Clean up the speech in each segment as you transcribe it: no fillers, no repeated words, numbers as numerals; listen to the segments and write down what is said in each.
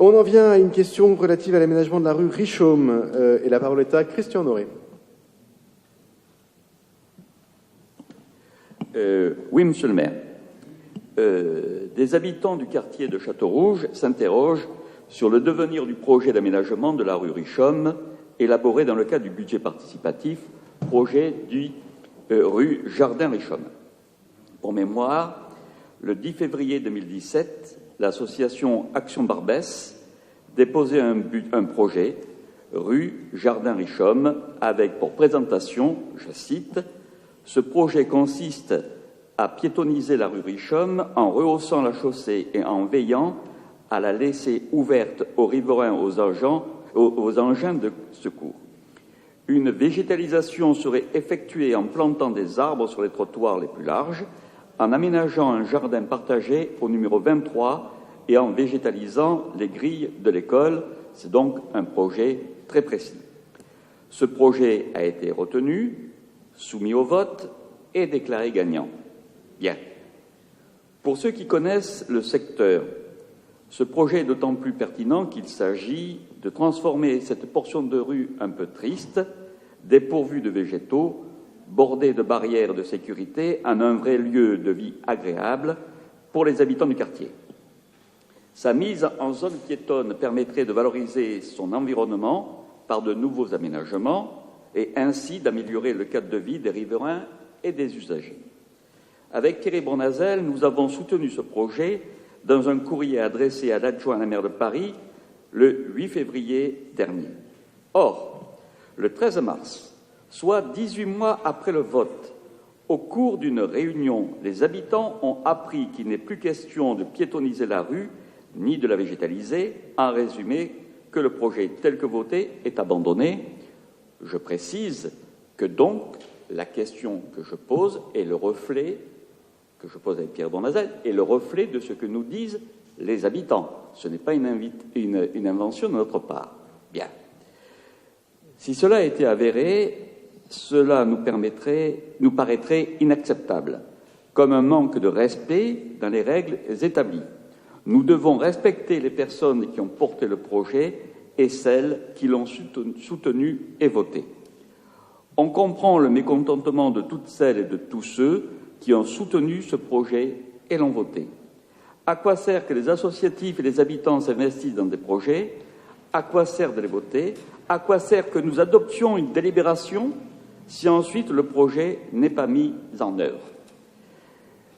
On en vient à une question relative à l'aménagement de la rue Richomme. Et la parole est à Christian Honoré. Oui, monsieur le maire. Des habitants du quartier de Château-Rouge s'interrogent sur le devenir du projet d'aménagement de la rue Richomme, élaboré dans le cadre du budget participatif, projet dit rue Jardin-Richomme. Pour mémoire, le 10 février 2017, l'association Action Barbès déposait un projet rue Jardin-Richomme avec pour présentation, je cite, « Ce projet consiste à piétonniser la rue Richomme en rehaussant la chaussée et en veillant à la laisser ouverte aux riverains, aux engins de secours. Une végétalisation serait effectuée en plantant des arbres sur les trottoirs les plus larges, en aménageant un jardin partagé au numéro 23 et en végétalisant les grilles de l'école. » C'est donc un projet très précis. Ce projet a été retenu, soumis au vote et déclaré gagnant. Bien. Pour ceux qui connaissent le secteur, ce projet est d'autant plus pertinent qu'il s'agit de transformer cette portion de rue un peu triste, dépourvue de végétaux, bordée de barrières de sécurité, en un vrai lieu de vie agréable pour les habitants du quartier. Sa mise en zone piétonne permettrait de valoriser son environnement par de nouveaux aménagements et ainsi d'améliorer le cadre de vie des riverains et des usagers. Avec Thierry Bournazel, nous avons soutenu ce projet dans un courrier adressé à l'adjoint à la maire de Paris le 8 février dernier. Or, le 13 mars, soit 18 mois après le vote, au cours d'une réunion, les habitants ont appris qu'il n'est plus question de piétonniser la rue ni de la végétaliser. En résumé, que le projet tel que voté est abandonné. Je précise que donc la question que je pose est le reflet que je pose avec Pierre Bournazel est le reflet de ce que nous disent les habitants. Ce n'est pas une invention de notre part. Bien. Si cela a été avéré, cela nous paraîtrait inacceptable, comme un manque de respect dans les règles établies. Nous devons respecter les personnes qui ont porté le projet et celles qui l'ont soutenu et voté. On comprend le mécontentement de toutes celles et de tous ceux qui ont soutenu ce projet et l'ont voté. À quoi sert que les associatifs et les habitants s'investissent dans des projets? À quoi sert de les voter? À quoi sert que nous adoptions une délibération si ensuite le projet n'est pas mis en œuvre?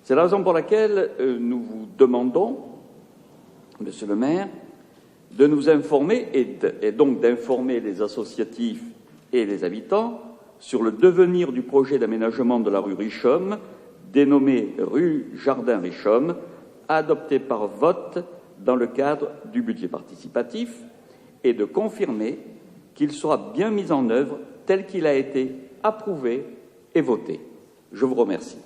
C'est la raison pour laquelle nous vous demandons, Monsieur le maire, de nous informer et donc d'informer les associatifs et les habitants sur le devenir du projet d'aménagement de la rue Richomme, dénommé rue Jardin-Richomme, adopté par vote dans le cadre du budget participatif, et de confirmer qu'il sera bien mis en œuvre tel qu'il a été approuvé et voté. Je vous remercie.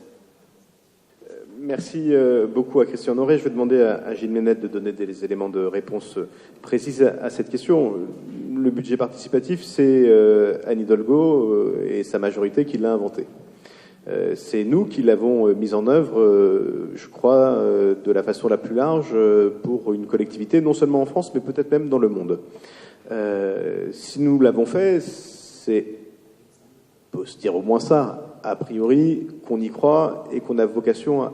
Merci beaucoup à Christian Honoré. Je vais demander à Gilles Ménette de donner des éléments de réponse précises à cette question. Le budget participatif, c'est Anne Hidalgo et sa majorité qui l'a inventé. C'est nous qui l'avons mis en œuvre, je crois, de la façon la plus large pour une collectivité, non seulement en France, mais peut-être même dans le monde. Si nous l'avons fait, c'est, on peut se dire au moins ça, a priori, qu'on y croit et qu'on a vocation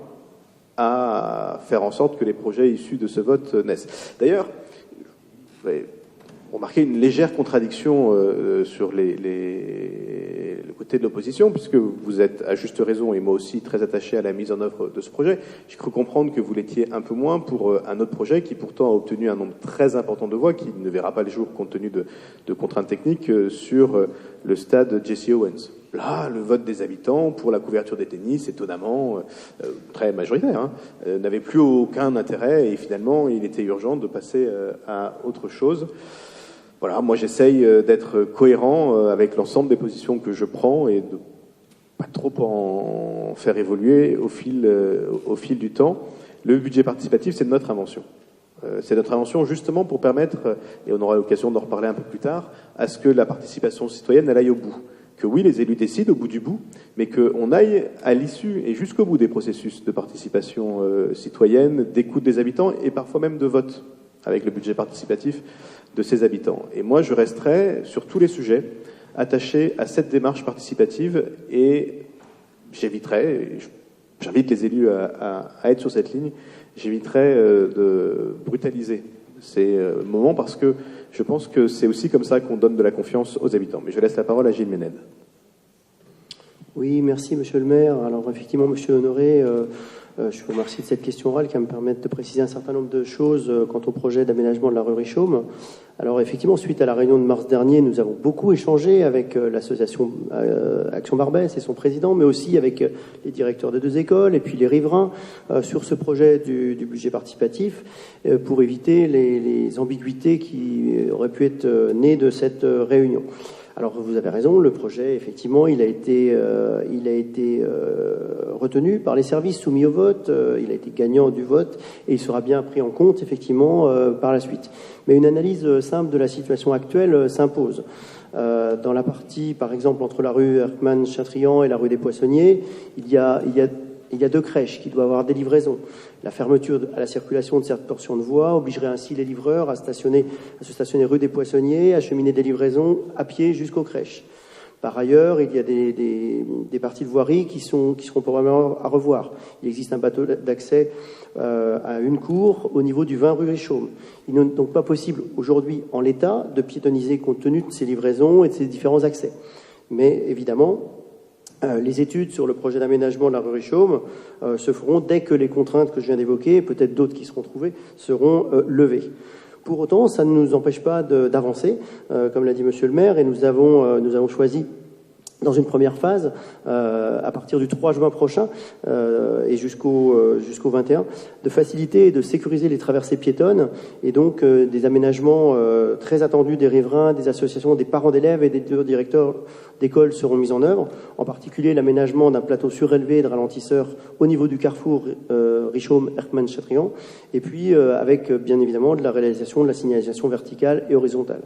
à faire en sorte que les projets issus de ce vote naissent. D'ailleurs, vous avez remarqué une légère contradiction sur le côté de l'opposition, puisque vous êtes à juste raison, et moi aussi, très attaché à la mise en œuvre de ce projet. J'ai cru comprendre que vous l'étiez un peu moins pour un autre projet qui pourtant a obtenu un nombre très important de voix, qui ne verra pas le jour compte tenu de contraintes techniques, sur le stade Jesse Owens. Là, le vote des habitants pour la couverture des tennis, étonnamment, très majoritaire, n'avait plus aucun intérêt, et finalement, il était urgent de passer à autre chose. Voilà, moi j'essaye d'être cohérent avec l'ensemble des positions que je prends et de pas trop en faire évoluer au fil du temps. Le budget participatif, c'est notre invention. C'est notre invention justement pour permettre, et on aura l'occasion d'en reparler un peu plus tard, à ce que la participation citoyenne, elle aille au bout. Que oui, les élus décident au bout du bout, mais qu'on aille à l'issue et jusqu'au bout des processus de participation citoyenne, d'écoute des habitants et parfois même de vote. avec le budget participatif de ses habitants. Et moi, je resterai, sur tous les sujets, attaché à cette démarche participative et j'éviterai, j'invite les élus à être sur cette ligne, j'éviterai de brutaliser ces moments parce que je pense que c'est aussi comme ça qu'on donne de la confiance aux habitants. Mais je laisse la parole à Gilles Méned. Oui, merci Monsieur le maire. Alors effectivement, Monsieur Honoré, je vous remercie de cette question orale qui va me permettre de préciser un certain nombre de choses quant au projet d'aménagement de la rue Richomme. Alors effectivement, suite à la réunion de mars dernier, nous avons beaucoup échangé avec l'association Action Barbès et son président, mais aussi avec les directeurs des deux écoles et puis les riverains sur ce projet du budget participatif pour éviter les ambiguïtés qui auraient pu être nées de cette réunion. Alors vous avez raison, le projet effectivement il a été retenu par les services soumis au vote, il a été gagnant du vote et il sera bien pris en compte effectivement par la suite. Mais une analyse simple de la situation actuelle s'impose. Dans la partie par exemple entre la rue Erckmann-Chatrian et la rue des Poissonniers, il y a 2 crèches qui doivent avoir des livraisons. La fermeture à la circulation de cette portion de voie obligerait ainsi les livreurs à se stationner rue des Poissonniers, à acheminer des livraisons à pied jusqu'aux crèches. Par ailleurs, il y a des parties de voirie qui seront probablement à revoir. Il existe un bateau d'accès à une cour au niveau du 20 rue Richomme. Il n'est donc pas possible aujourd'hui, en l'état, de piétoniser compte tenu de ces livraisons et de ces différents accès. Mais évidemment, les études sur le projet d'aménagement de la rue Richomme se feront dès que les contraintes que je viens d'évoquer, peut-être d'autres qui seront trouvées, seront levées. Pour autant, ça ne nous empêche pas d'avancer, comme l'a dit Monsieur le maire, et nous avons choisi dans une première phase, à partir du 3 juin prochain et jusqu'au 21, de faciliter et de sécuriser les traversées piétonnes et donc des aménagements très attendus des riverains, des associations, des parents d'élèves et des directeurs d'école seront mis en œuvre, en particulier l'aménagement d'un plateau surélevé de ralentisseurs au niveau du carrefour Richomme-Erckmann-Chatrian et puis avec bien évidemment de la réalisation de la signalisation verticale et horizontale.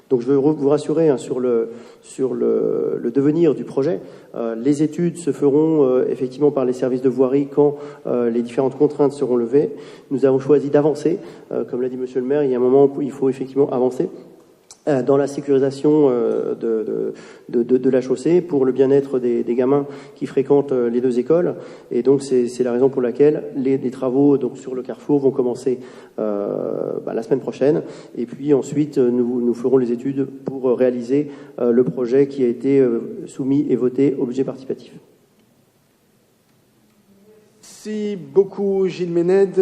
Donc je veux vous rassurer sur le devenir du projet. Les études se feront effectivement par les services de voirie quand les différentes contraintes seront levées. Nous avons choisi d'avancer. Comme l'a dit Monsieur le maire, il y a un moment où il faut effectivement avancer dans la sécurisation de la chaussée pour le bien-être des gamins qui fréquentent les deux écoles. Et donc c'est la raison pour laquelle les travaux donc sur le carrefour vont commencer la semaine prochaine. Et puis ensuite nous ferons les études pour réaliser le projet qui a été soumis et voté au budget participatif. Merci beaucoup Gilles Méned.